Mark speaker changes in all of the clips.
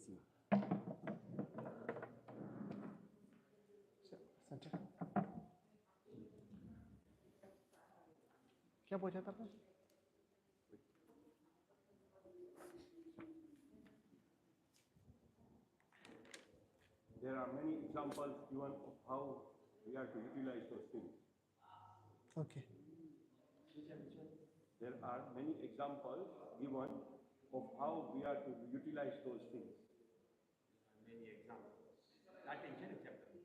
Speaker 1: see.
Speaker 2: क्या पूछा था आपने?
Speaker 3: There are many examples given of how we are to utilize those things.
Speaker 2: Okay.
Speaker 3: There are many examples given of how we are to utilize those things.
Speaker 1: Many examples. That in chapter.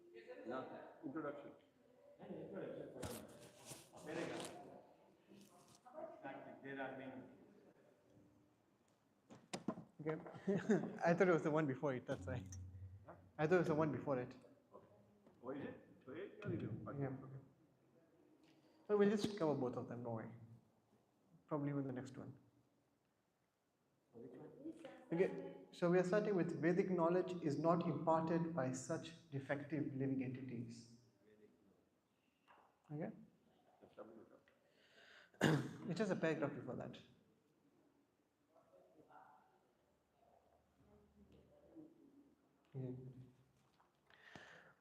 Speaker 3: Now, introduction.
Speaker 1: Paragraph. There are many.
Speaker 2: Okay. I thought it was the one before it, that's why.
Speaker 3: Huh?
Speaker 2: I thought it was the one before it.
Speaker 3: Oh, is it? So,
Speaker 2: Yeah. So we'll just cover both of them, no worry. Probably with the next one. Okay, so we are starting with Vedic knowledge is not imparted by such defective living entities. Okay? It's just a paragraph before that.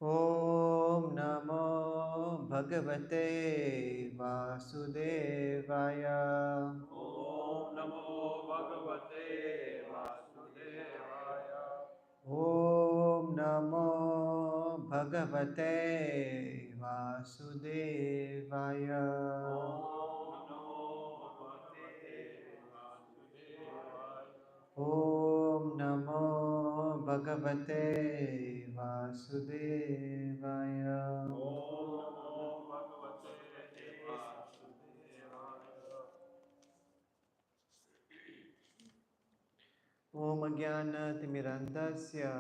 Speaker 2: Om Namo Bhagavate Vasudevaya.
Speaker 3: Om Namo Bhagavate Vasudevaya.
Speaker 2: Om Namo Bhagavate Vasudevaya.
Speaker 3: Om Namo Bhagavate
Speaker 2: Om Namo Bhagavate Vasudevaya.
Speaker 3: Vasudevaya. Om Namo Bhagavate Vasudevaya.
Speaker 2: Om Jnanatimirandasya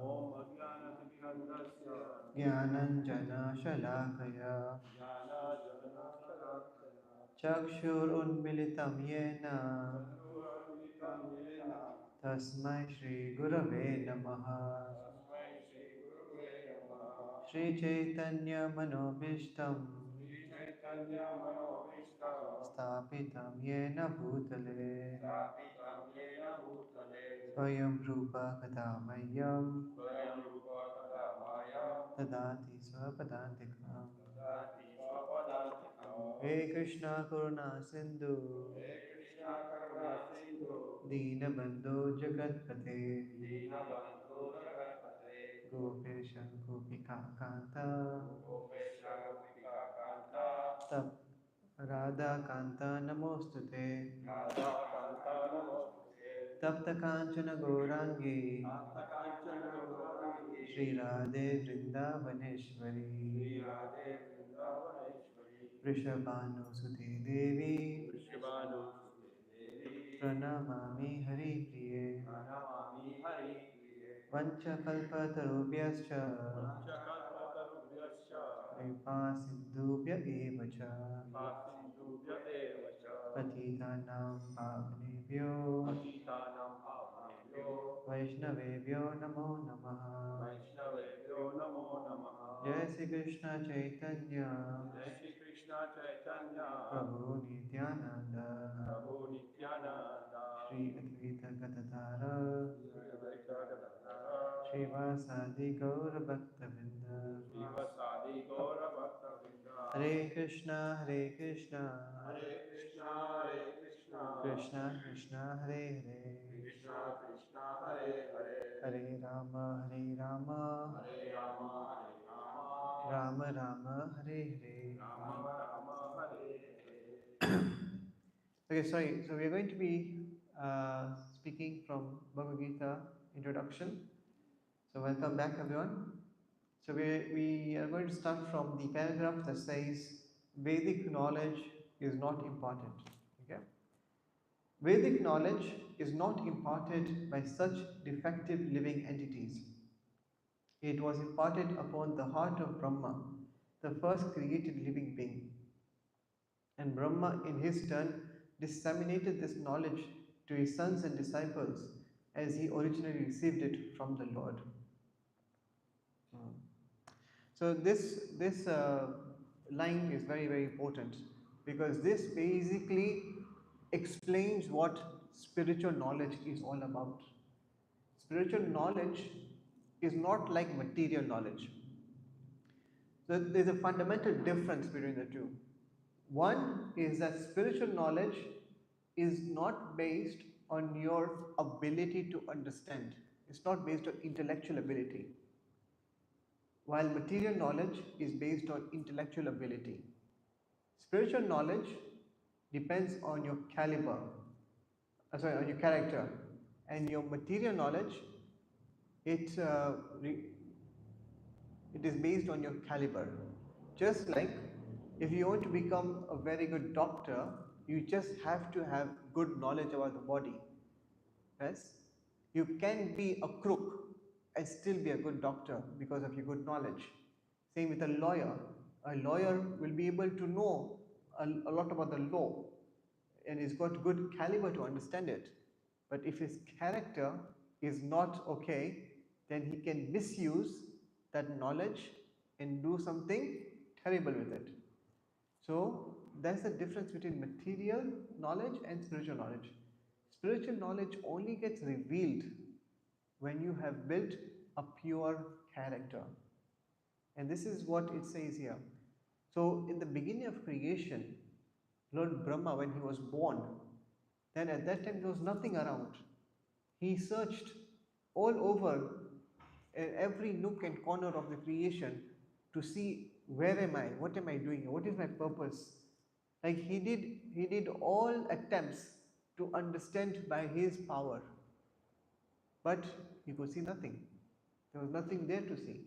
Speaker 3: Om Ajnanatimirandasya
Speaker 2: Jnananjana Shalakaya
Speaker 3: Jnanajana Shalakaya
Speaker 2: Chakshurunmilitam Yena
Speaker 3: Sarvamritam Yena
Speaker 2: Tasmai Shri Gurave Namaha.
Speaker 3: Tasmai Shri Gurave Namaha.
Speaker 2: Shri Chaitanya Manobishtam
Speaker 3: Shri Chaitanya Manobishtam
Speaker 2: Stapitam Yena Bhutale
Speaker 3: Stapitam Yena Bhutale
Speaker 2: Swayam Rupa Kadamayam
Speaker 3: Swayam Rupa Kadamaya
Speaker 2: Tadati Swapadantikam.
Speaker 3: Dati Swapadantikam.
Speaker 2: He Krishna Karuna Sindhu
Speaker 3: He Krishna Karuna Sindhu
Speaker 2: Deenabandhu Jagatpate
Speaker 3: Deenabandhu Jagatpate
Speaker 2: Gopesha Gopika Kanta
Speaker 3: Gopesha Gopika Kanta
Speaker 2: Tap Radha Kanta Namostute
Speaker 3: Radha Kanta Namaste
Speaker 2: Tapta Kanchana Gaurangi
Speaker 3: Tapta Kanchana Gaurangi
Speaker 2: Shri Radhe Vrindavaneshwari
Speaker 3: Shri Radhe Vrindavaneshwari
Speaker 2: Vrishabhanu Sute Devi
Speaker 3: Vrishabhanu Devi
Speaker 2: Pranamami Hari Priye
Speaker 3: Pranamami Hari Priye
Speaker 2: Vanchakalpatarubhyascha
Speaker 3: Panchakalpatarubhyascha
Speaker 2: Kripa Sindhubhya Eva Cha
Speaker 3: Sindhubhya Eva Cha
Speaker 2: Patitanam Pavanebhyo
Speaker 3: Patitanam Pavanebhyo
Speaker 2: Vaishnavebhyo Namo Namaha.
Speaker 3: Vaishnavebhyo Namo Namaha.
Speaker 2: Jai Shri Krishna Chaitanya
Speaker 3: Jai Shri Krishna Chaitanya
Speaker 2: Prabhu Nityananda
Speaker 3: Prabhu Nityananda
Speaker 2: Shri Advaita Gadadhara
Speaker 3: Shri Advaita Gadadhara
Speaker 2: Shri Vasadi Gaura Bhakta Vrinda.
Speaker 3: Shri Vasadi Gaura Bhakta Vrinda.
Speaker 2: Hare Krishna Hare Krishna
Speaker 3: Hare Krishna Hare Krishna
Speaker 2: Krishna Krishna Hare Hare
Speaker 3: Krishna Krishna Hare Hare
Speaker 2: Hare Rama Hare Rama
Speaker 3: Hare Rama Hare Rama
Speaker 2: Rama Rama Hare Hare.
Speaker 3: Rama Rama Hare Hare.
Speaker 2: Okay, sorry. So we are going to be speaking from Bhagavad Gita introduction. So welcome back, everyone. So we are going to start from the paragraph that says Vedic knowledge is not imparted. Okay. Vedic knowledge is not imparted by such defective living entities. It was imparted upon the heart of Brahma, the first created living being. And Brahma, in his turn, disseminated this knowledge to his sons and disciples as he originally received it from the Lord. So this line is very, very important because this basically explains what spiritual knowledge is all about. spiritual knowledge is not like material knowledge. So there's a fundamental difference between the two. One is that spiritual knowledge is not based on your ability to understand. It's not based on intellectual ability, while material knowledge is based on intellectual ability. Spiritual knowledge depends on your caliber, on your character, and your material knowledge, it it is based on your caliber. Just like if you want to become a very good doctor, you just have to have good knowledge about the body. Yes? You can be a crook and still be a good doctor because of your good knowledge. Same with a lawyer. A lawyer will be able to know a lot about the law and he's got good caliber to understand it. But if his character is not okay, then he can misuse that knowledge and do something terrible with it. So that's the difference between material knowledge and spiritual knowledge. Spiritual knowledge only gets revealed when you have built a pure character. And this is what it says here. So in the beginning of creation, Lord Brahma, when he was born, then at that time there was nothing around. He searched all over every nook and corner of the creation to see where am I, what am I doing, what is my purpose. Like he did all attempts to understand by his power, but he could see nothing. There was nothing there to see.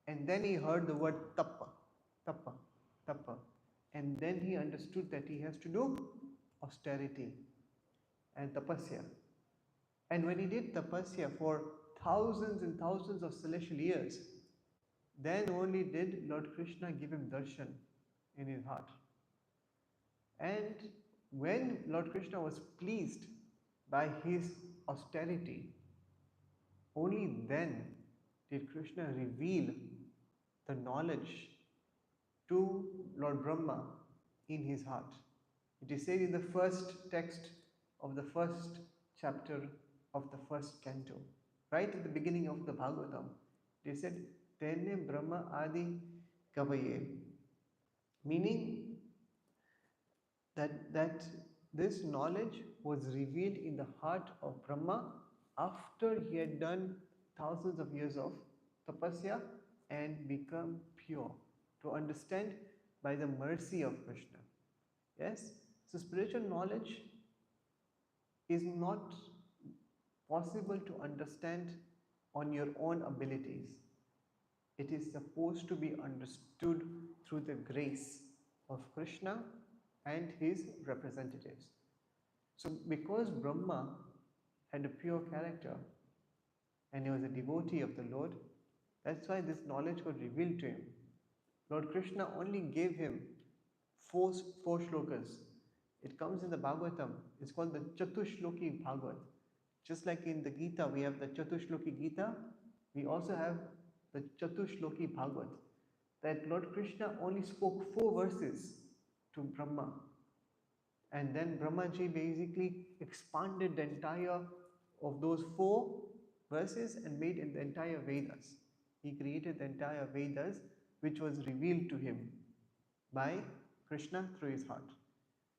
Speaker 2: And then he heard the word tappa, tappa, tappa, and then he understood that he has to do austerity and tapasya. And when he did tapasya for thousands and thousands of celestial years, then only did Lord Krishna give him darshan in his heart. And when Lord Krishna was pleased by his austerity, only then did Krishna reveal the knowledge to Lord Brahma in his heart. It is said in the first text of the first chapter of the first canto, right at the beginning of the Bhagavatam. They said, Tene Brahma Adi Kavaye, meaning that this knowledge was revealed in the heart of Brahma after he had done thousands of years of tapasya and become pure, to understand by the mercy of Krishna. Yes? So spiritual knowledge is not possible to understand on your own abilities. It is supposed to be understood through the grace of Krishna and his representatives. So because Brahma had a pure character and he was a devotee of the Lord, that's why this knowledge got revealed to him. Lord Krishna only gave him four shlokas. It comes in the Bhagavatam. It's called the Chatushloki Bhagavat. Just like in the Gita, we have the Chatushloki Gita, we also have the Chatushloki Bhagavat. That Lord Krishna only spoke 4 verses to Brahma. And then Brahmaji basically expanded the entire of those 4 verses and made the entire Vedas. He created the entire Vedas, which was revealed to him by Krishna through his heart.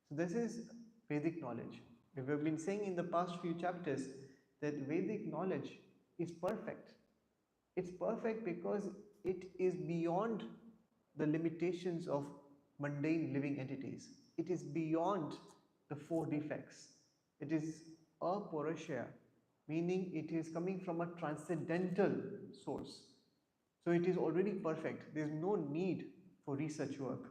Speaker 2: So this is Vedic knowledge. We have been saying in the past few chapters that Vedic knowledge is perfect. It's perfect because it is beyond the limitations of mundane living entities. It is beyond the 4 defects. It is apaurushaya, meaning it is coming from a transcendental source. So it is already perfect. There is no need for research work.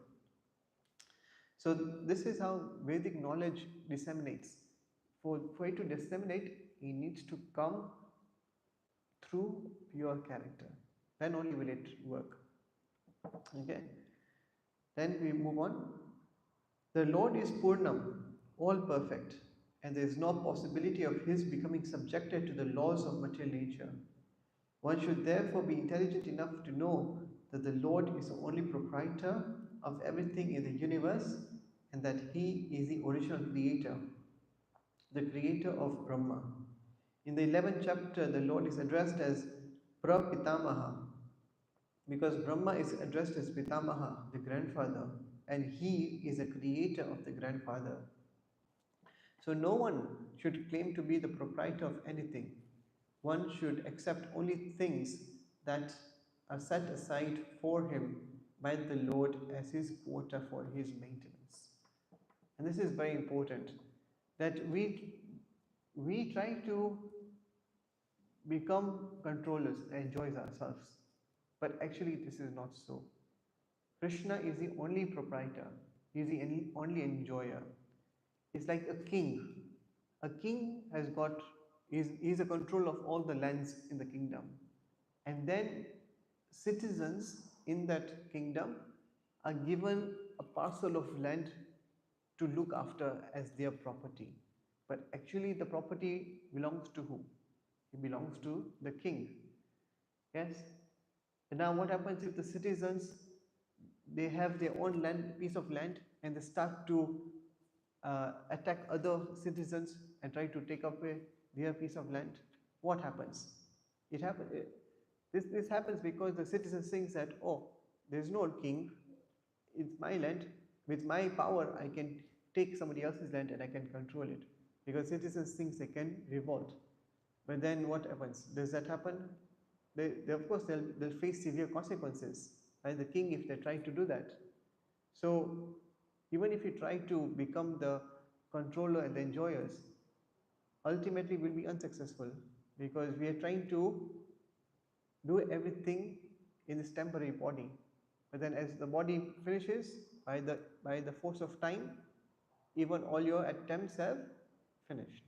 Speaker 2: So this is how Vedic knowledge disseminates. For it to disseminate, it needs to come through pure character. Then only will it work. Okay. Then we move on. The Lord is Purnam, all perfect, and there is no possibility of his becoming subjected to the laws of material nature. One should therefore be intelligent enough to know that the Lord is the only proprietor of everything in the universe and that he is the original creator, the creator of Brahma. In the 11th chapter, the Lord is addressed as Prapitamaha, because Brahma is addressed as Pitamaha, the grandfather, and he is the creator of the grandfather. So no one should claim to be the proprietor of anything. One should accept only things that are set aside for him by the Lord as his quota for his maintenance. And this is very important, that we try to become controllers and enjoy ourselves. But actually, this is not so. Krishna is the only proprietor, he is the only enjoyer. It's like a king. A king has got, is a control of all the lands in the kingdom. And then citizens in that kingdom are given a parcel of land to look after as their property. But actually, the property belongs to who? It belongs to the king. Yes? And now, what happens if the citizens, they have their own piece of land, and they start to attack other citizens and try to take away their piece of land? What happens? This happens because the citizens think that, oh, there is no king, it's my land. With my power, I can take somebody else's land and I can control it. Because citizens think they can revolt. But then what happens? Does that happen? Of course, they'll face severe consequences by the king if they try to do that. So, even if you try to become the controller and the enjoyers, ultimately we'll be unsuccessful, because we are trying to do everything in this temporary body. But then as the body finishes, by the force of time, even all your attempts have finished.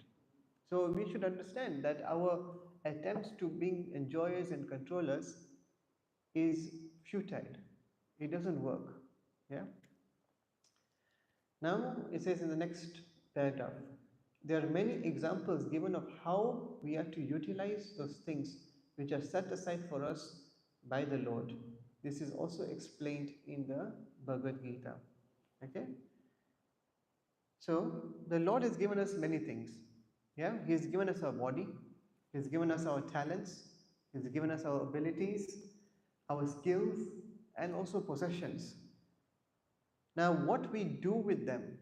Speaker 2: So we should understand that our attempts to being enjoyers and controllers is futile. It doesn't work. Yeah. Now it says in the next paragraph, there are many examples given of how we are to utilize those things which are set aside for us by the Lord. This is also explained in the Bhagavad Gita. Okay? So the Lord has given us many things. Yeah, He has given us our body, He has given us our talents, He has given us our abilities, our skills, and also possessions. Now, what we do with them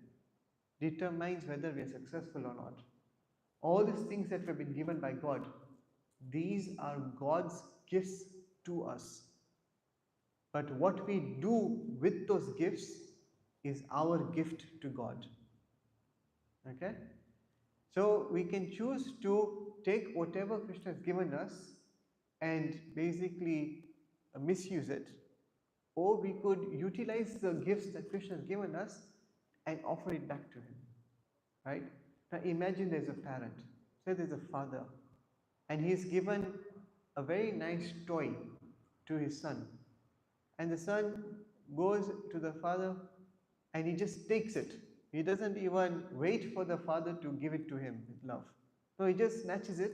Speaker 2: determines whether we are successful or not. All these things that have been given by God, these are God's gifts to us. But what we do with those gifts is our gift to God. Okay? So we can choose to take whatever Krishna has given us and basically misuse it, or we could utilize the gifts that Krishna has given us and offer it back to him. Right? Now imagine there's a parent, say there's a father, and he's given a very nice toy to his son. And the son goes to the father and he just takes it. He doesn't even wait for the father to give it to him with love. No, he just snatches it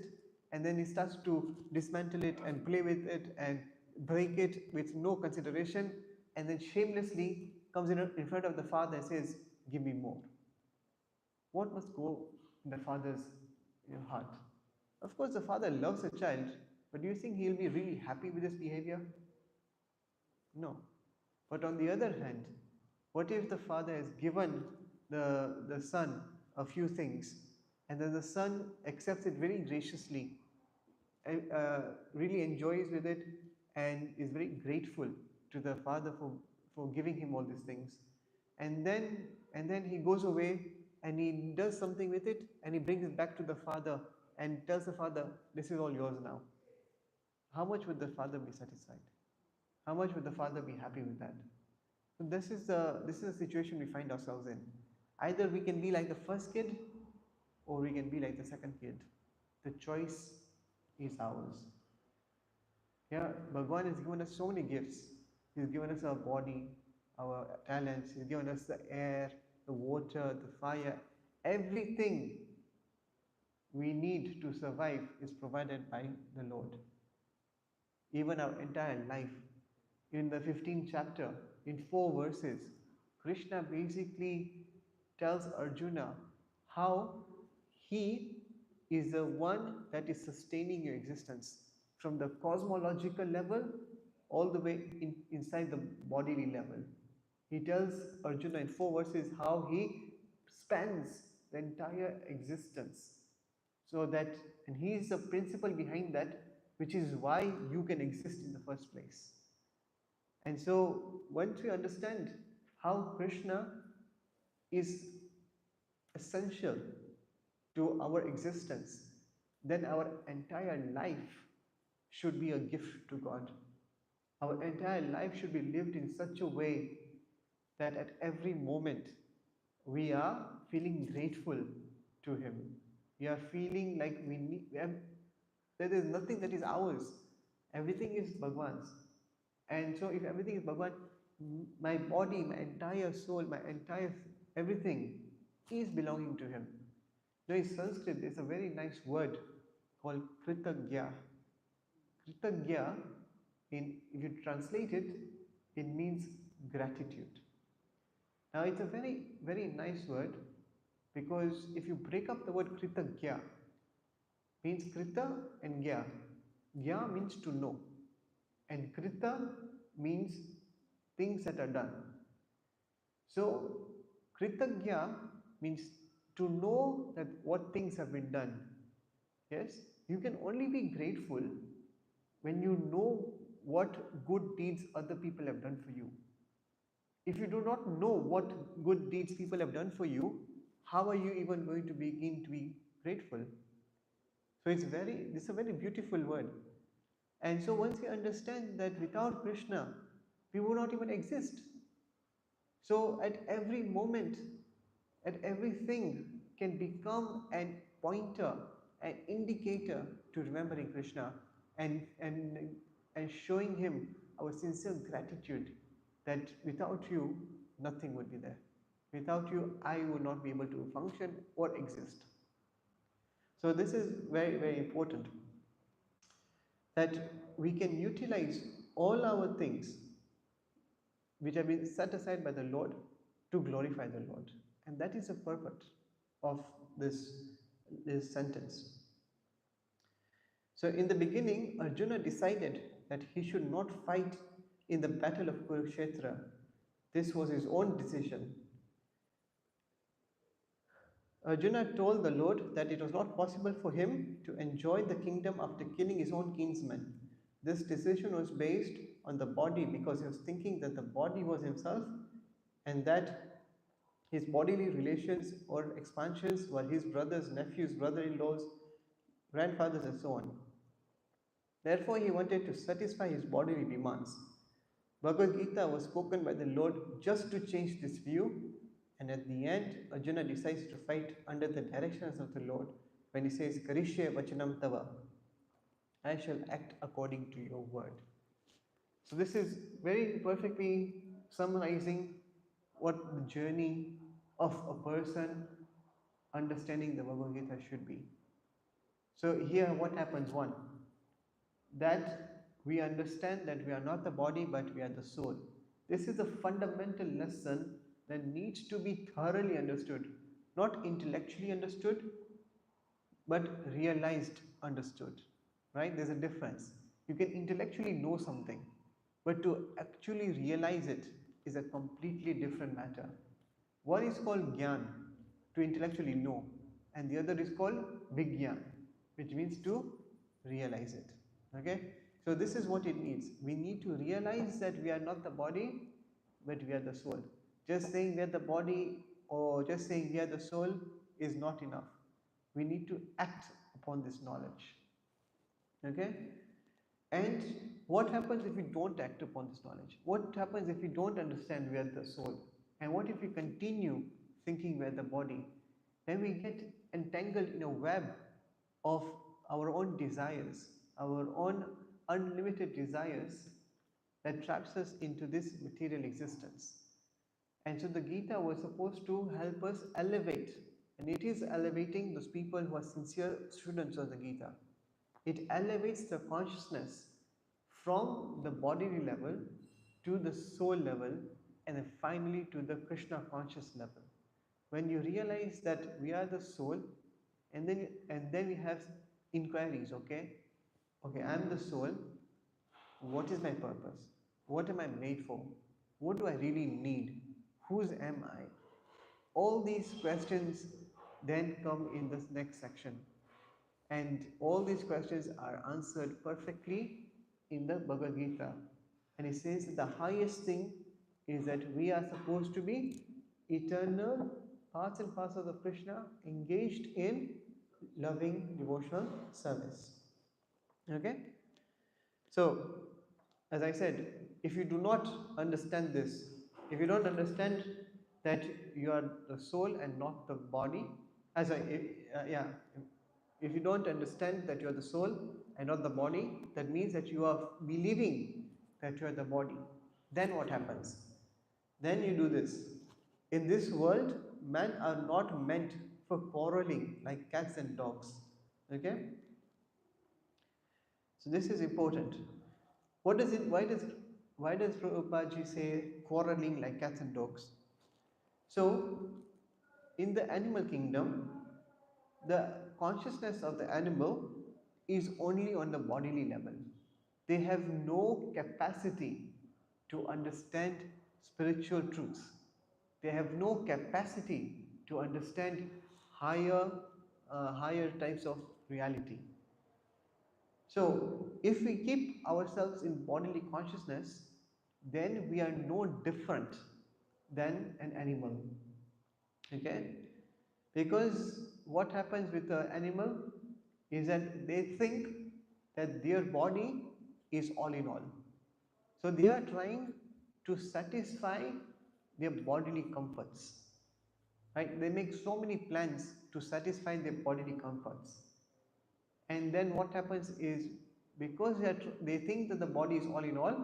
Speaker 2: and then he starts to dismantle it and play with it and break it with no consideration, and then shamelessly comes in front of the father and says, "Give me more." What must go in the father's heart? Of course, the father loves a child, but do you think he'll be really happy with this behavior? No. But on the other hand, what if the father has given the son a few things, and then the son accepts it very graciously, really enjoys with it, and is very grateful to the father for giving him all these things, and then he goes away and he does something with it and he brings it back to the father and tells the father, "This is all yours now." How much would the father be satisfied? How much would the father be happy with that? So this is the situation we find ourselves in. Either we can be like the first kid, or we can be like the second kid. The choice is ours. Yeah, Bhagwan has given us so many gifts. He's given us our body, our talents. He's given us the air, the water, the fire. Everything we need to survive is provided by the Lord. Even our entire life. In the 15th chapter, in 4 verses, Krishna basically tells Arjuna how he is the one that is sustaining your existence from the cosmological level all the way inside the bodily level. He tells Arjuna in 4 verses how he spans the entire existence. So that, and he is the principle behind that, which is why you can exist in the first place. And so, once we understand how Krishna is essential to our existence, then our entire life should be a gift to God. Our entire life should be lived in such a way that at every moment we are feeling grateful to Him. We are feeling like there is nothing that is ours. Everything is Bhagwan's. And so, if everything is Bhagwan, my body, my entire soul, my entire everything is belonging to Him. Now, in Sanskrit, there's a very nice word called Kritagya. Kritagya, if you translate it, it means gratitude. Now, it's a very, very nice word because if you break up the word Kritagya, means Krita and Gya. Gya means to know, and Krita means things that are done. So, Kritagya means to know that what things have been done. Yes, you can only be grateful when you know what good deeds other people have done for you. If you do not know what good deeds people have done for you, how are you even going to begin to be grateful? So this is a very beautiful word. And so once we understand that without Krishna, we would not even exist. So at every moment, at everything can become a pointer, an indicator to remembering Krishna and showing Him our sincere gratitude that without you, nothing would be there. Without you, I would not be able to function or exist. So this is very, very important, that we can utilize all our things which have been set aside by the Lord to glorify the Lord. And that is the purpose of this sentence. So in the beginning, Arjuna decided that he should not fight in the battle of Kurukshetra. This was his own decision. Arjuna told the Lord that it was not possible for him to enjoy the kingdom after killing his own kinsman. This decision was based on the body because he was thinking that the body was himself and that his bodily relations or expansions were his brothers, nephews, brother-in-laws, grandfathers, and so on. Therefore, he wanted to satisfy his bodily demands. Bhagavad Gita was spoken by the Lord just to change this view, and at the end, Arjuna decides to fight under the directions of the Lord when he says, Karishya vachanam tava, I shall act according to your word. So this is very perfectly summarizing what the journey of a person understanding the Bhagavad Gita should be. So here what happens? One, that we understand that we are not the body but we are the soul. This is a fundamental lesson that needs to be thoroughly understood, not intellectually understood, but realized, understood. Right? There's a difference. You can intellectually know something, but to actually realize it is a completely different matter. One is called Gyan, to intellectually know, and the other is called Vigyan, which means to realize it. Okay? So this is what it needs. We need to realize that we are not the body, but we are the soul. Just saying we are the body or just saying we are the soul is not enough. We need to act upon this knowledge. Okay? And what happens if we don't act upon this knowledge? What happens if we don't understand we are the soul? And what if we continue thinking we are the body? Then we get entangled in a web of our own desires, our own unlimited desires that traps us into this material existence. And so the Gita was supposed to help us elevate, and it is elevating those people who are sincere students of the Gita. It elevates the consciousness from the bodily level to the soul level and then finally to the Krishna conscious level. When you realize that we are the soul and then we have inquiries. Okay, I'm the soul. What is my purpose? What am I made for? What do I really need? Whose am I? All these questions then come in this next section, and all these questions are answered perfectly in the Bhagavad Gita. And it says that the highest thing is that we are supposed to be eternal parts and parcels of Krishna, engaged in loving devotional service. Okay? So, as I said, if you do not understand this, if you don't understand that you are the soul and not the body, if you don't understand that you are the soul and not the body, that means that you are believing that you are the body. Then what happens? Then you do this. In this world, men are not meant for quarreling like cats and dogs. Okay? So this is important. What does it? Why does Prabhupada say quarreling like cats and dogs? So, in the animal kingdom, the consciousness of the animal is only on the bodily level. They have no capacity to understand spiritual truths. They have no capacity to understand higher types of reality. So, if we keep ourselves in bodily consciousness, then we are no different than an animal. Okay? Because what happens with the animal is that they think that their body is all in all. So they are trying to satisfy their bodily comforts. Right? They make so many plans to satisfy their bodily comforts. And then what happens is, because they think that the body is all in all,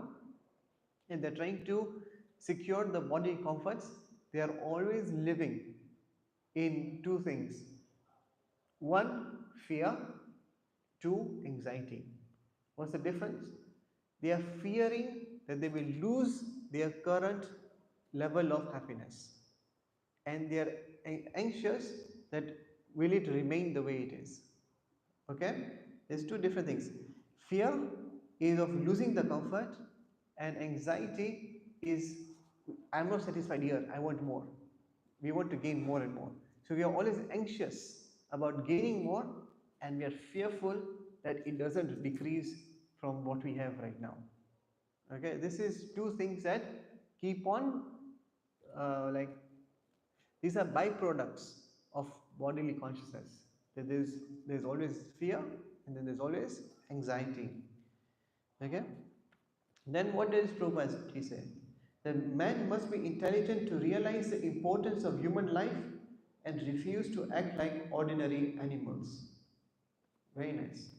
Speaker 2: and they're trying to secure the body comforts, they are always living in two things: one, fear; two, anxiety. What's the difference? They are fearing that they will lose their current level of happiness, and they are anxious that will it remain the way it is. Okay? There's two different things. Fear is of losing the comfort, and anxiety is, I'm not satisfied here, I want more. We want to gain more and more. So we are always anxious about gaining more, and we are fearful that it doesn't decrease from what we have right now. Okay, this is two things that keep on these are byproducts of bodily consciousness. That there's always fear, and then there's always anxiety. Okay? Then what does Prabhupada say? That man must be intelligent to realize the importance of human life and refuse to act like ordinary animals. Very nice.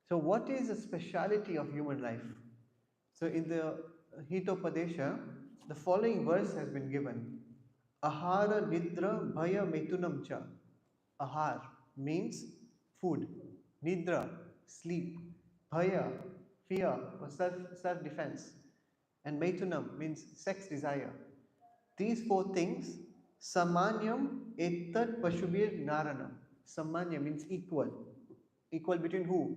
Speaker 2: So what is the speciality of human life? So in the Hitopadesha, the following verse has been given. Ahara nidra bhaya metunam cha. Ahar means food. Nidra, sleep. Bhaya, fear or self-defense. And metunam means sex desire. These four things, samanyam ettat pashubir naranam. Samanya means equal. Equal between who?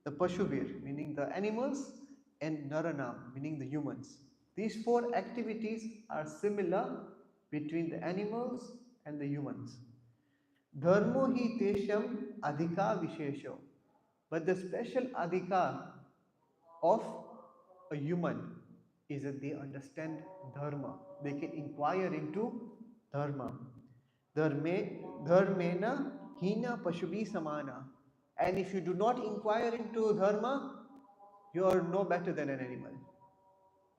Speaker 2: The pashubir, meaning the animals, and naranam, meaning the humans. These four activities are similar between the animals and the humans. Dharmo hi tesham adhika vishesho. But the special adhika of a human is that they understand dharma. They can inquire into dharma. Dharmena hina pashubi samana. And if you do not inquire into dharma, you are no better than an animal.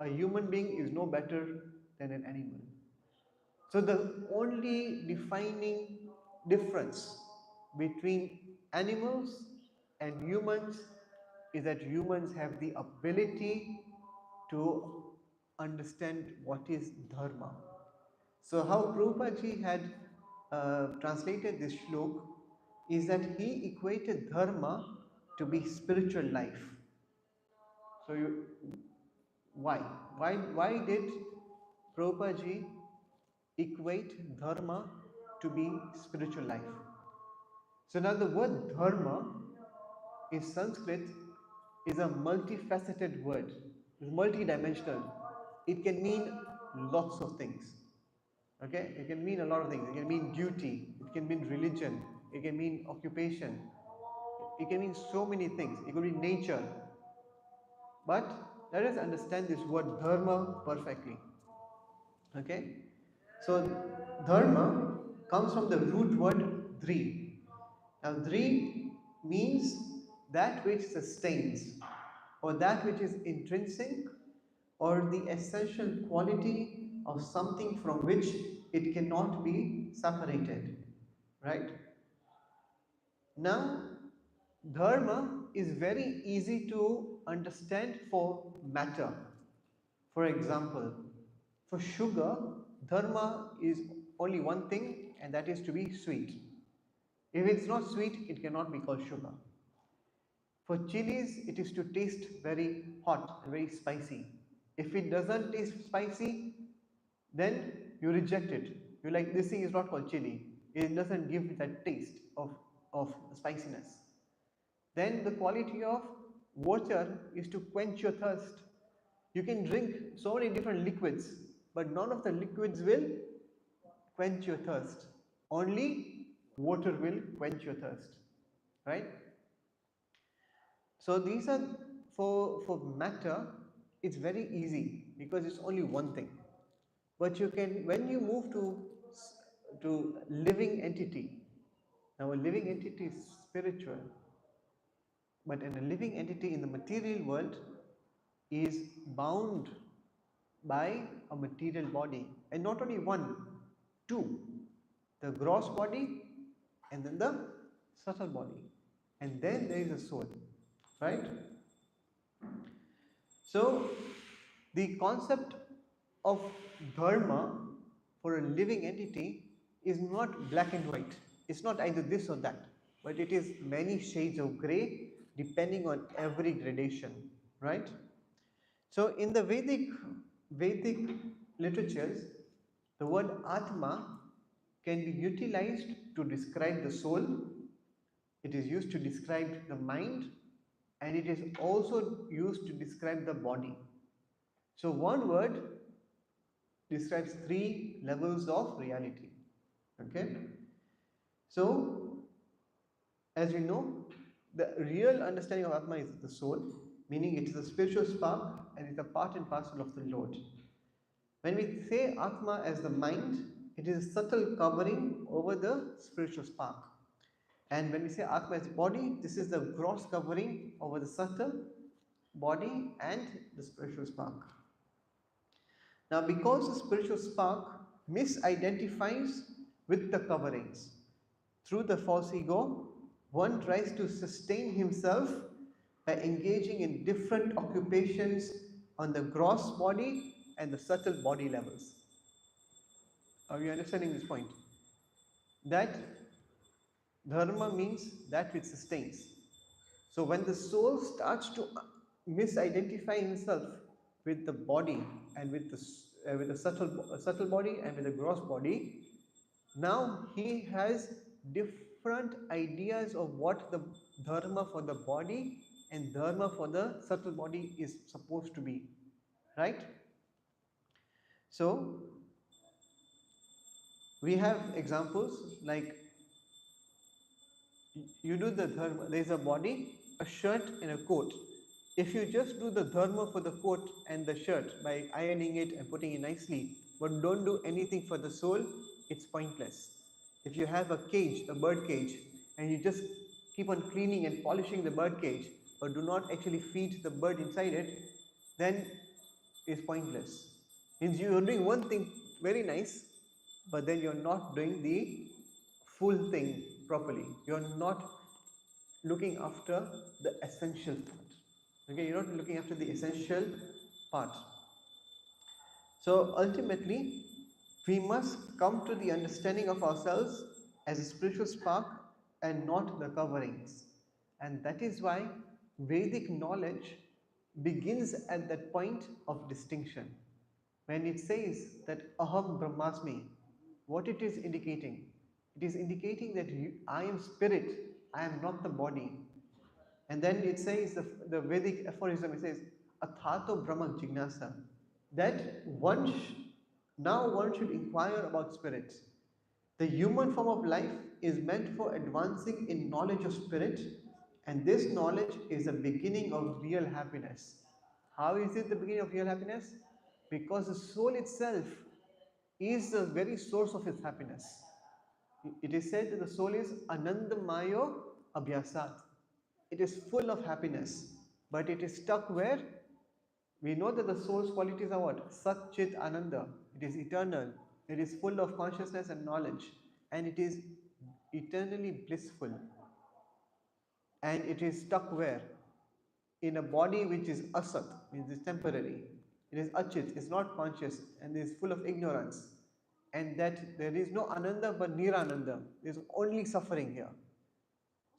Speaker 2: A human being is no better than an animal. So the only defining difference between animals and humans is that humans have the ability to understand what is dharma. So how Prabhupada had translated this shlok is that he equated dharma to be spiritual life. So why? Why did Prabhupada equate dharma to be spiritual life? So now the word dharma in Sanskrit is a multifaceted word. It's multidimensional. It can mean lots of things. Okay? It can mean a lot of things. It can mean duty. It can mean religion. It can mean occupation. It can mean so many things. It could be nature. But let us understand this word dharma perfectly. Okay? So dharma comes from the root word dri. Now dri means that which sustains, or that which is intrinsic, or the essential quality of something from which it cannot be separated. Right? Now dharma is very easy to understand for matter. For example, for sugar, dharma is only one thing, and that is to be sweet. If it's not sweet, it cannot be called sugar. For chilies, it is to taste very hot, very spicy. If it doesn't taste spicy, then you reject it. You're like, this thing is not called chili. It doesn't give that taste of spiciness. Then the quality of water is to quench your thirst. You can drink so many different liquids, but none of the liquids will quench your thirst. Only water will quench your thirst. Right? So these are for matter, it's very easy because it's only one thing. But you can, when you move to living entity, now a living entity is spiritual, but in a living entity in the material world is bound by a material body, and not only one, two, the gross body and then the subtle body, and then there is a soul, right? So the concept of dharma for a living entity is not black and white. It's not either this or that, but it is many shades of grey depending on every gradation, right? So in the Vedic literatures, the word Atma can be utilized to describe the soul. It is used to describe the mind, and it is also used to describe the body. So one word describes three levels of reality. Okay? So, as you know, the real understanding of Atma is the soul, meaning it is a spiritual spark and it's a part and parcel of the Lord. When we say Atma as the mind, it is a subtle covering over the spiritual spark. And when we say Atma as body, this is the gross covering over the subtle body and the spiritual spark. Now, because the spiritual spark misidentifies with the coverings, through the false ego, one tries to sustain himself by engaging in different occupations on the gross body and the subtle body levels. Are you understanding this point? That dharma means that which sustains. So when the soul starts to misidentify himself with the body and with the subtle body and with the gross body, now he has different ideas of what the dharma for the body and dharma for the subtle body is supposed to be, right? So we have examples like you do the dharma, there is a body, a shirt and a coat. If you just do the dharma for the coat and the shirt by ironing it and putting it nicely, but don't do anything for the soul, it's pointless. If you have a cage, a bird cage, and you just keep on cleaning and polishing the bird cage, but do not actually feed the bird inside it, then it's pointless. Means you are doing one thing very nice, but then you're not doing the full thing properly. You're not looking after the essential part. Okay, you're not looking after the essential part. So ultimately, we must come to the understanding of ourselves as a spiritual spark and not the coverings. And that is why Vedic knowledge begins at that point of distinction. When it says that Aham Brahmasmi, what it is indicating? It is indicating that I am spirit, I am not the body. And then it says, the Vedic aphorism, it says, Athato Brahma Jignasa, that now one should inquire about spirits. The human form of life is meant for advancing in knowledge of spirit, and this knowledge is the beginning of real happiness. How is it the beginning of real happiness? Because the soul itself is the very source of its happiness. It is said that the soul is Anandamayo Abhyasat. It is full of happiness, but it is stuck where? We know that the soul's qualities are what? Sat Chit Ananda. It is eternal. It is full of consciousness and knowledge. And it is eternally blissful. And it is stuck where? In a body which is asat, means it's temporary. It is achit, it's not conscious, and is full of ignorance. And that there is no ananda but nirananda. There is only suffering here.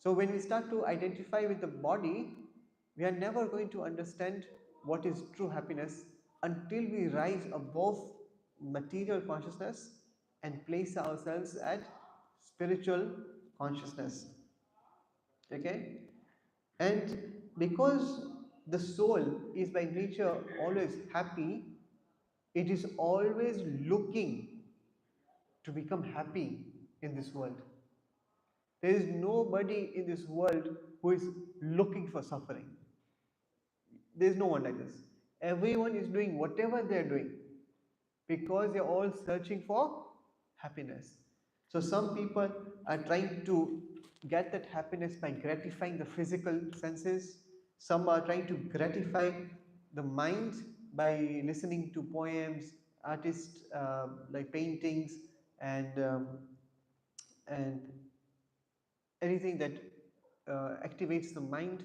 Speaker 2: So when we start to identify with the body, we are never going to understand what is true happiness until we rise above material consciousness and place ourselves at spiritual consciousness. Okay? And because the soul is by nature always happy, it is always looking to become happy in this world. There is nobody in this world who is looking for suffering. There is no one like this. Everyone is doing whatever they are doing because they are all searching for happiness. So some people are trying to get that happiness by gratifying the physical senses. Some are trying to gratify the mind by listening to poems, artists like paintings, and and anything that activates the mind.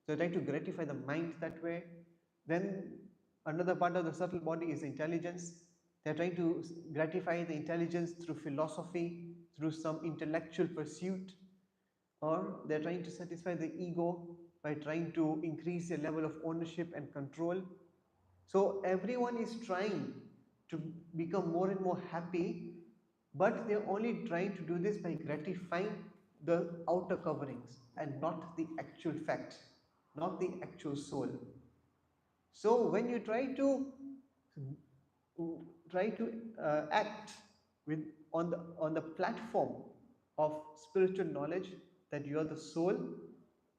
Speaker 2: So trying to gratify the mind that way. Then another part of the subtle body is intelligence. They're trying to gratify the intelligence through philosophy, through some intellectual pursuit, or they're trying to satisfy the ego by trying to increase their level of ownership and control. So everyone is trying to become more and more happy, but they're only trying to do this by gratifying the outer coverings and not the actual fact, not the actual soul. So when you try to act with on the platform of spiritual knowledge that you are the soul,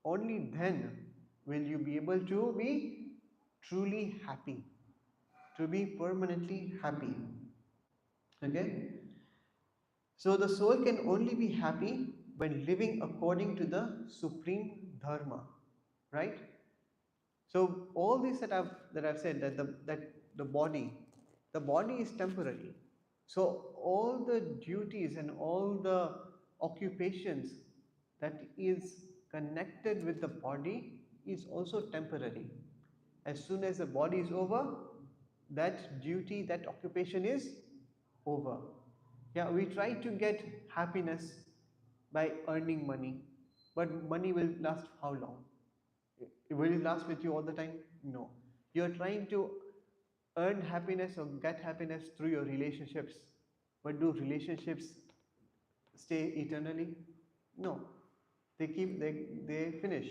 Speaker 2: only then will you be able to be truly happy, to be permanently happy. Okay? So the soul can only be happy when living according to the supreme dharma, right? So all this that I've said, that the body is temporary. So all the duties and all the occupations that is connected with the body is also temporary. As soon as the body is over, that duty, that occupation is over. Yeah, we try to get happiness by earning money, but money will last how long? Will it last with you all the time? No. You're trying to earn happiness or get happiness through your relationships, but do relationships stay eternally? No. They finish.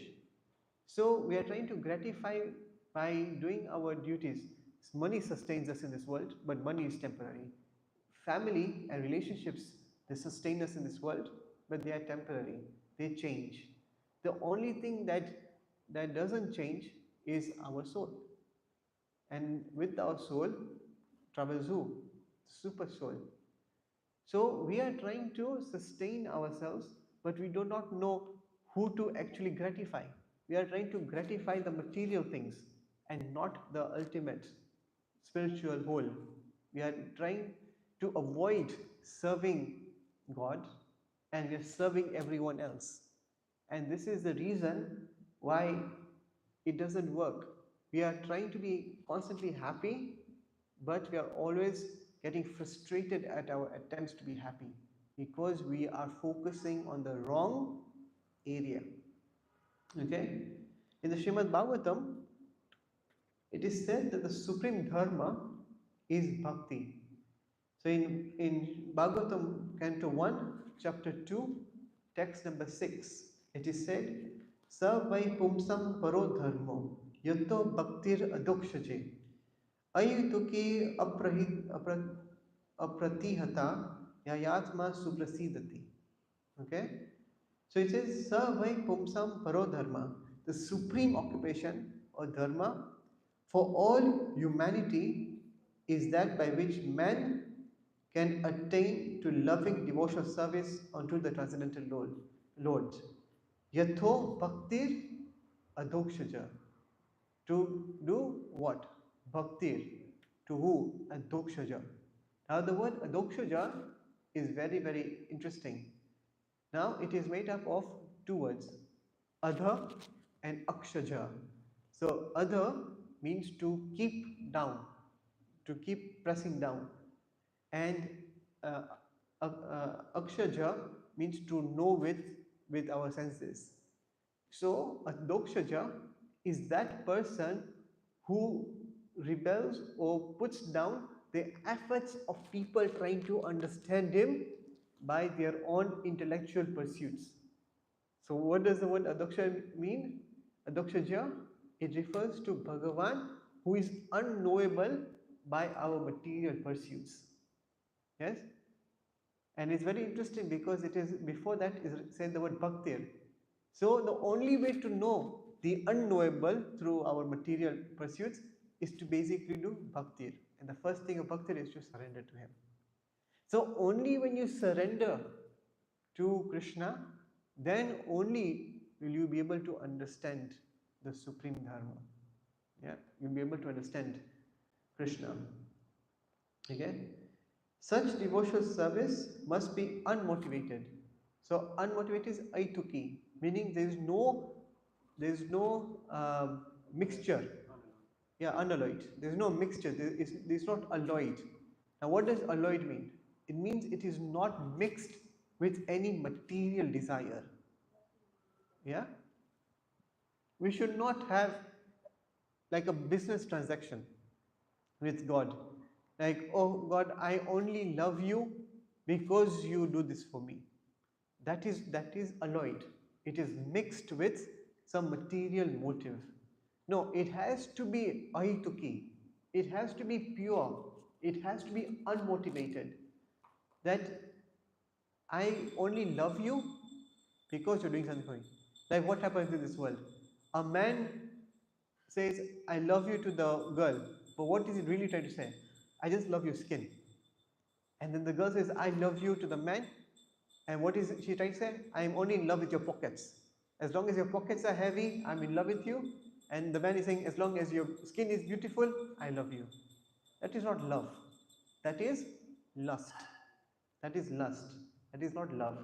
Speaker 2: So we are trying to gratify by doing our duties. Money sustains us in this world, but money is temporary. Family and relationships, they sustain us in this world, but they are temporary. They change. The only thing that doesn't change is our soul. And with our soul travels who? Super soul. So we are trying to sustain ourselves, but we do not know who to actually gratify. We are trying to gratify the material things and not the ultimate spiritual whole. We are trying to avoid serving God, and we are serving everyone else. And this is the reason why it doesn't work. We are trying to be constantly happy, but we are always getting frustrated at our attempts to be happy because we are focusing on the wrong area. Okay? In the Srimad Bhagavatam, it is said that the supreme dharma is bhakti. So in Bhagavatam, Canto 1, chapter 2, text number 6. It is said, Sa vai pumsam paro dharmo, yato bhaktir adokshaje, ayutuki apratihata yayatma suprasidati. Okay? So it says, Sa vai pumsam paro dharma, the supreme occupation or dharma for all humanity is that by which man can attain to loving devotional service unto the transcendental Lord. Yatho bhaktir adokshaja. To do what? Bhaktir. To who? Adokshaja. Now the word adokshaja is very, very interesting. Now it is made up of two words, adha and akshaja. So adha means to keep down, to keep pressing down, and uh, akshaja means to know with our senses. So a dokshaja is that person who rebels or puts down the efforts of people trying to understand him by their own intellectual pursuits. So what does the word adoksha mean? Adokshaja, it refers to Bhagavan who is unknowable by our material pursuits. Yes? And it's very interesting because it is before that is said the word bhaktir. So the only way to know the unknowable through our material pursuits is to basically do bhaktir. And the first thing of bhaktir is to surrender to him. So only when you surrender to Krishna, then only will you be able to understand the supreme dharma. Yeah, you'll be able to understand Krishna. Okay? Such devotional service must be unmotivated. So unmotivated is aituki, meaning there is no mixture. Yeah, unalloyed. There is no mixture. There is not alloyed. Now, what does alloyed mean? It means it is not mixed with any material desire. Yeah. We should not have like a business transaction with God. Like, oh God, I only love you because you do this for me. That is alloyed. It is mixed with some material motive. No, it has to be aituki. It has to be pure. It has to be unmotivated. That I only love you because you're doing something for me. Like what happens in this world? A man says, I love you to the girl, but what is he really trying to say? I just love your skin. And then the girl says, I love you to the man, and what is she trying to say? I am only in love with your pockets. As long as your pockets are heavy, I'm in love with you. And the man is saying, as long as your skin is beautiful, I love you. That is not love. That is lust. That is lust. That is not love.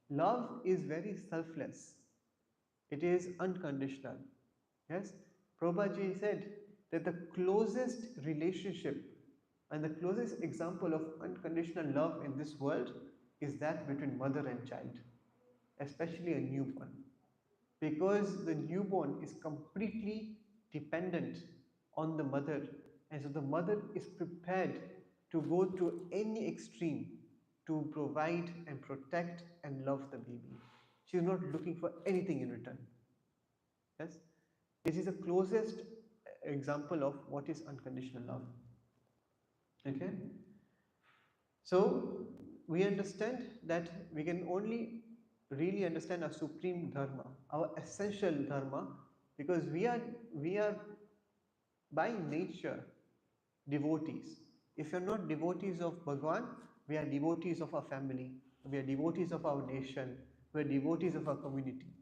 Speaker 2: Love is very selfless. It is unconditional. Yes? Prabhupada said that the closest relationship and the closest example of unconditional love in this world is that between mother and child, especially a newborn. Because the newborn is completely dependent on the mother, and so the mother is prepared to go to any extreme to provide and protect and love the baby. She is not looking for anything in return. Yes? This is the closest example of what is unconditional love. Okay? So we understand that we can only really understand our supreme dharma, our essential dharma, because we are by nature devotees. If you're not devotees of Bhagwan, we are devotees of our family, we are devotees of our nation, we are devotees of our community.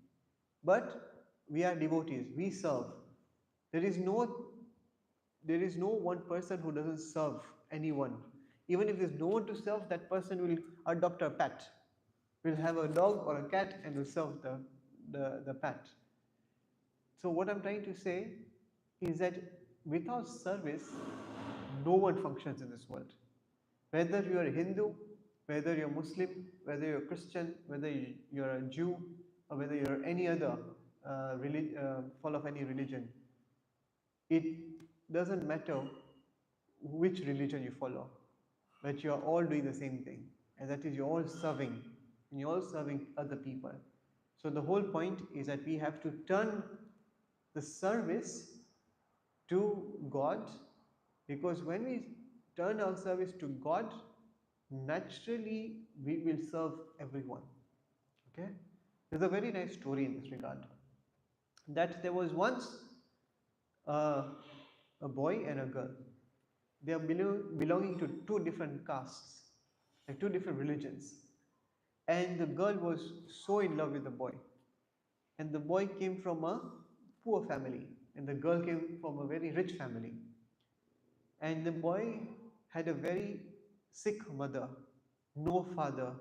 Speaker 2: But we are devotees, we serve. There is no one person who doesn't serve anyone. Even if there's no one to serve, that person will adopt a pet. Will have a dog or a cat and will serve the pet. So what I'm trying to say is that without service, no one functions in this world. Whether you are a Hindu, whether you're Muslim, whether you're a Christian, whether you're a Jew, or whether you're any other follow of any religion, it doesn't matter which religion you follow, but you are all doing the same thing, and that is you're all serving and you're all serving other people. So the whole point is that we have to turn the service to God, because when we turn our service to God, naturally we will serve everyone. Okay? There's a very nice story in this regard, that there was once uh, a boy and a girl. They are belonging to two different castes, like two different religions. And the girl was so in love with the boy. And the boy came from a poor family, and the girl came from a very rich family. And the boy had a very sick mother, no father,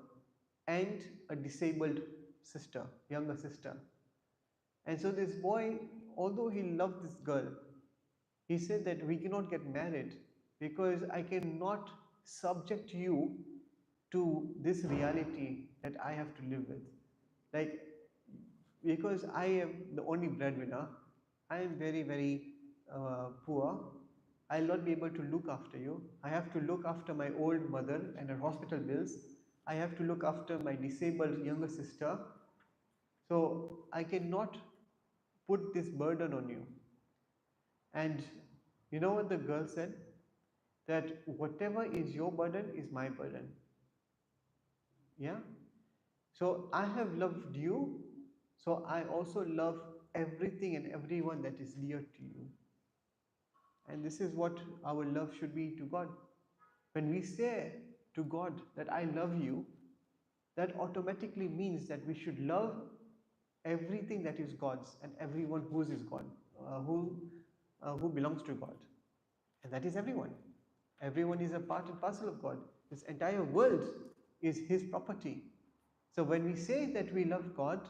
Speaker 2: and a disabled sister, younger sister. And so this boy, although he loved this girl, he said that we cannot get married because I cannot subject you to this reality that I have to live with. Like, because I am the only breadwinner, I am very, very poor. I'll not be able to look after you. I have to look after my old mother and her hospital bills. I have to look after my disabled younger sister. So I cannot put this burden on you. And you know what the girl said? That whatever is your burden is my burden. Yeah? So I have loved you, so I also love everything and everyone that is dear to you. And this is what our love should be to God. When we say to God that I love you, that automatically means that we should love everything that is God's and everyone whose is God, who belongs to God. And that is everyone. Everyone is a part and parcel of God. This entire world is His property. So when we say that we love God,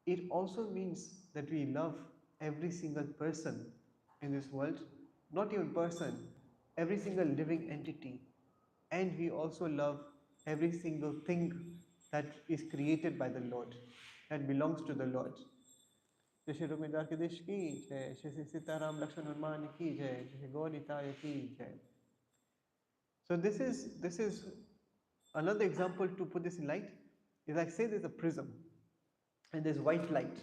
Speaker 2: it also means that we love every single person in this world, not even person, every single living entity. And we also love every single thing that is created by the Lord, that belongs to the Lord. जय श्री रुक्मिदार की देश की जय, श्री सीताराम लक्ष्मण हनुमान की जय, श्री गौरीताय की जय. So this is another example to put this in light. Is like, say there's a prism and there's white light.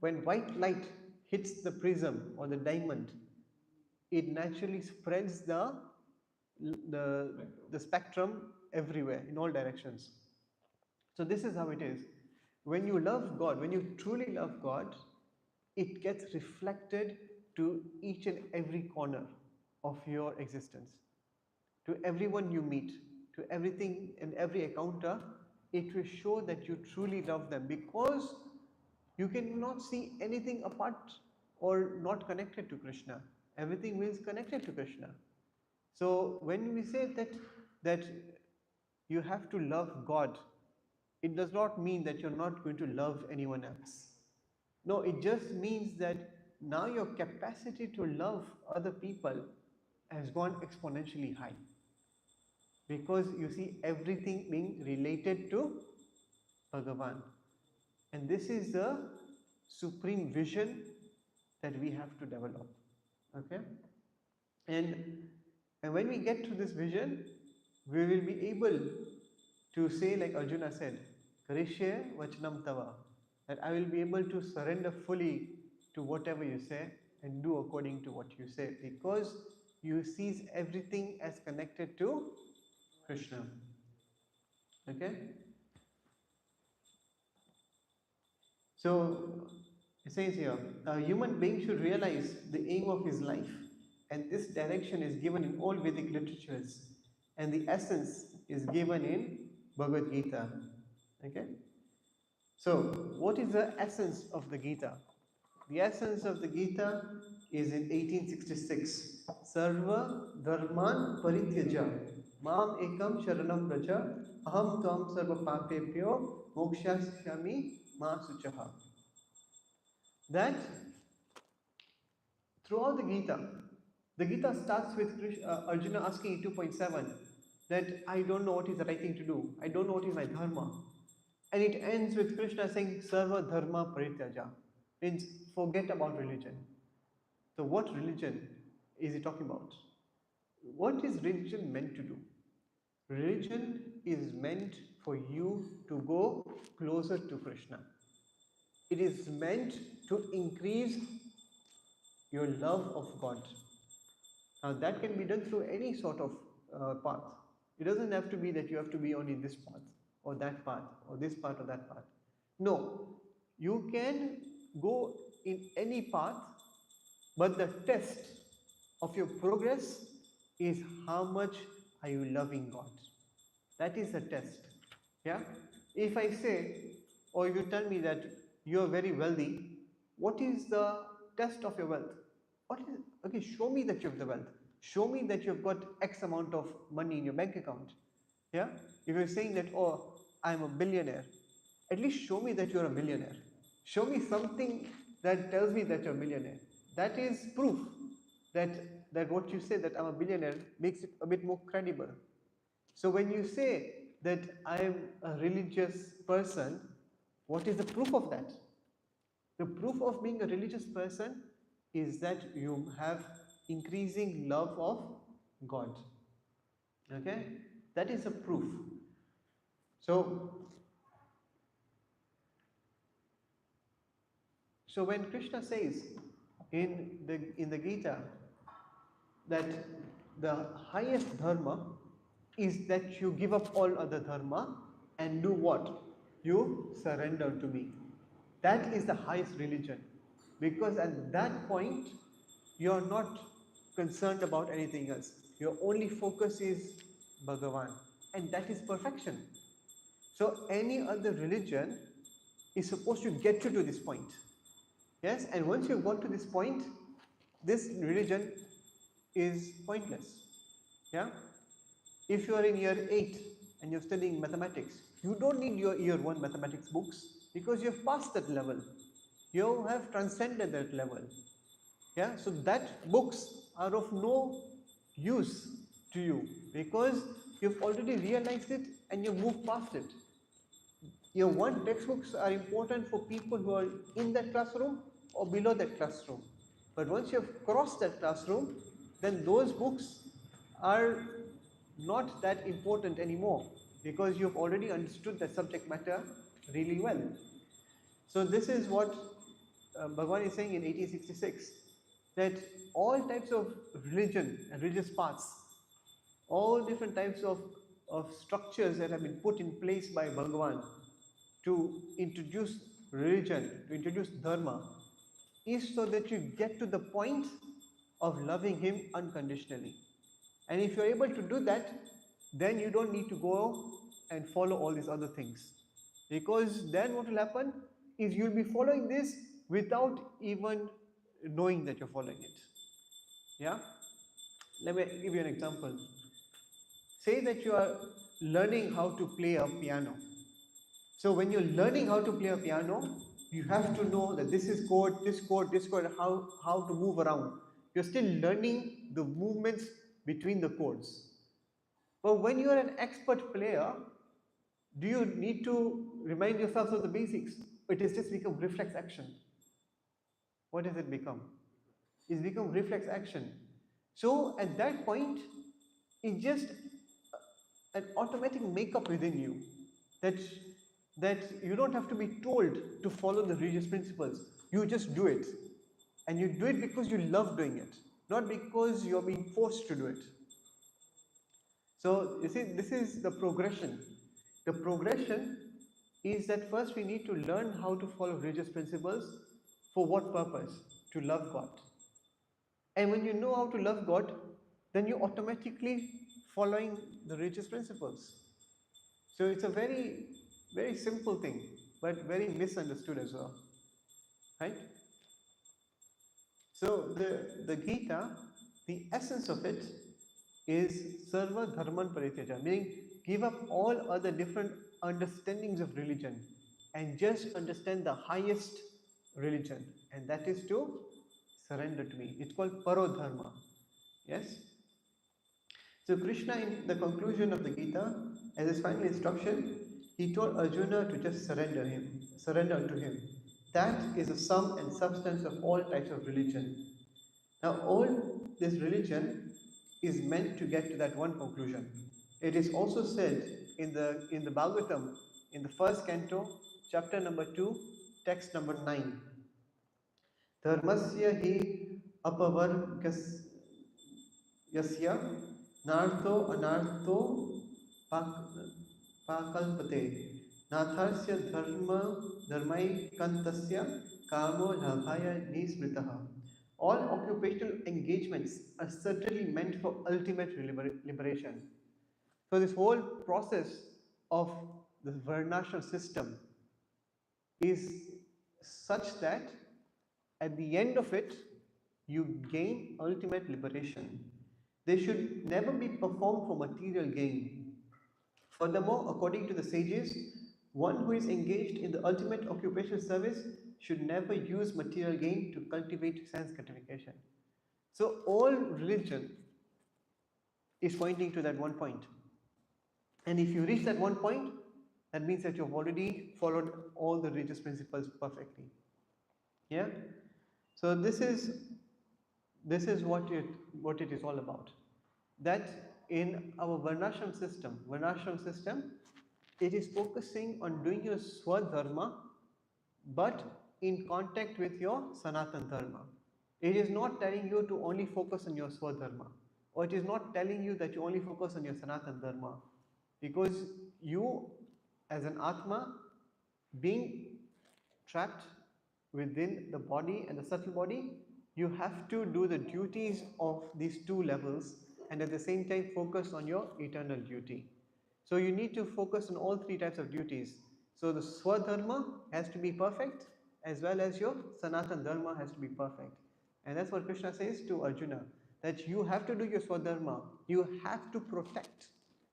Speaker 2: When white light hits the prism or the diamond, it naturally spreads the spectrum everywhere in all directions. So this is how it is. When you love God, when you truly love God, it gets reflected to each and every corner of your existence. To everyone you meet, to everything and every encounter, it will show that you truly love them, because you cannot see anything apart or not connected to Krishna. Everything is connected to Krishna. So when we say that you have to love God, it does not mean that you're not going to love anyone else. No, it just means that now your capacity to love other people has gone exponentially high, because you see everything being related to Bhagavan. And this is the supreme vision that we have to develop. Okay? And when we get to this vision, we will be able to say, like Arjuna said, Karishya Vachanam Tava, that I will be able to surrender fully to whatever you say and do according to what you say, because you sees everything as connected to Krishna. Okay? So it says here, a human being should realize the aim of his life, and this direction is given in all Vedic literatures, and the essence is given in Bhagavad Gita. Okay? So, what is the essence of the Gita? The essence of the Gita is in 1866. Sarva dharman parityaja mam ekam sharanam braja aham tvam sarva papepyo mokshashyami ma suchaha. That throughout the Gita starts with Arjuna asking in 2.7 that I don't know what is the right thing to do. I don't know what is my dharma. And it ends with Krishna saying Sarva Dharma Parityaja, means forget about religion. So what religion is he talking about? What is religion meant to do? Religion is meant for you to go closer to Krishna. It is meant to increase your love of God. Now that can be done through any sort of path. It doesn't have to be that you have to be only this path or that path or this path or that path. No, you can go in any path, but the test of your progress is how much are you loving God. That is the test. Yeah. If I say, or if you tell me that you are very wealthy, what is the test of your wealth? What is, okay, show me that you have the wealth. Show me that you've got X amount of money in your bank account. Yeah. If you're saying that, oh, I'm a billionaire, at least show me that you're a millionaire. Show me something that tells me that you're a millionaire. That is proof that what you say that I'm a billionaire makes it a bit more credible. So when you say that I am a religious person, what is the proof of that? The proof of being a religious person is that you have increasing love of God. Okay? That is a proof. So when Krishna says in the Gita that the highest dharma is that you give up all other dharma and do what? You surrender to me. That is the highest religion, because at that point you are not concerned about anything else. Your only focus is Bhagavan, and that is perfection. So any other religion is supposed to get you to this point. Yes, and once you've got to this point, this religion is pointless. Yeah? If you are in year 8 and you're studying mathematics, you don't need your year 1 mathematics books because you've passed that level. You have transcended that level. Yeah? So that books are of no use to you because you've already realized it and you've moved past it. Your 1 textbooks are important for people who are in that classroom or below that classroom. But once you have crossed that classroom, then those books are not that important anymore because you've already understood the subject matter really well. So this is what Bhagavan is saying in 1866, that all types of religion and religious paths, all different types of structures that have been put in place by Bhagavan to introduce religion, to introduce dharma, is so that you get to the point of loving him unconditionally. And if you're able to do that, then you don't need to go and follow all these other things. Because then what will happen is you'll be following this without even knowing that you're following it. Yeah? Let me give you an example. Say that you are learning how to play a piano. So when you're learning how to play a piano, you have to know that this is chord, this chord, this chord, how to move around. You're still learning the movements between the chords. But when you're an expert player, do you need to remind yourselves of the basics? It has just become reflex action. What does it become? It's become reflex action. So at that point, it's just an automatic makeup within you that you don't have to be told to follow the religious principles. You just do it. And you do it because you love doing it, not because you're being forced to do it. So you see, this is the progression. The progression is that first we need to learn how to follow religious principles. For what purpose? To love God. And when you know how to love God, then you're automatically following the religious principles. So it's a very, very simple thing, but very misunderstood as well. Right? So the Gita, the essence of it is Sarva Dharman Parityaja, meaning give up all other different understandings of religion and just understand the highest religion, and that is to surrender to me. It's called Parodharma. Yes? So Krishna, in the conclusion of the Gita, as his final instruction, he told Arjuna to just surrender to him. That is the sum and substance of all types of religion. Now, all this religion is meant to get to that one conclusion. It is also said in the Bhagavatam, in the first canto, chapter number 2, text number 9. Dharmasya hi apavargasya nartho anartho pakalpate nathasya dharmaikantasya kamo labhaya nismritaha. All occupational engagements are certainly meant for ultimate liberation. So this whole process of the varnashram system is such that at the end of it, you gain ultimate liberation. They should never be performed for material gain. Furthermore, according to the sages, one who is engaged in the ultimate occupational service should never use material gain to cultivate sense gratification. So all religion is pointing to that one point. And if you reach that one point, that means that you've already followed all the religious principles perfectly. Yeah? So this is what it is all about. That in our varnashram system, it is focusing on doing your swadharma, but in contact with your sanatan dharma. It is not telling you to only focus on your swadharma, or it is not telling you that you only focus on your sanatan dharma, because you, as an atma, being trapped within the body and the subtle body, you have to do the duties of these two levels and at the same time focus on your eternal duty. So you need to focus on all three types of duties. So the swadharma has to be perfect, as well as your sanatan dharma has to be perfect. And that's what Krishna says to Arjuna, that you have to do your swadharma, you have to protect,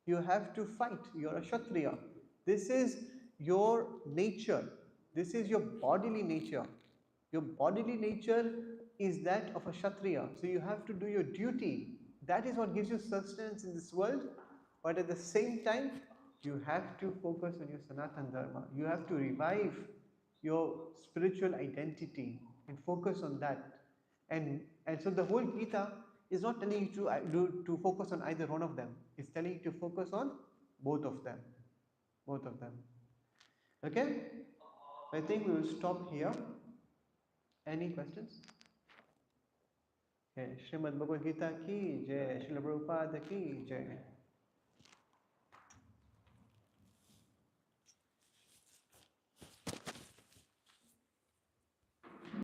Speaker 2: you have to fight, you're a Kshatriya. This is your nature, this is your bodily nature. Your bodily nature is that of a Kshatriya. So you have to do your duty. That is what gives you sustenance in this world. But at the same time, you have to focus on your Sanatan Dharma. You have to revive your spiritual identity and focus on that. And so the whole Gita is not telling you to focus on either one of them. It's telling you to focus on both of them. Both of them. Okay? I think we will stop here. Any questions? Okay, Srimad Bhagavad Gita ki jai, Srila Prabhupada ki jai.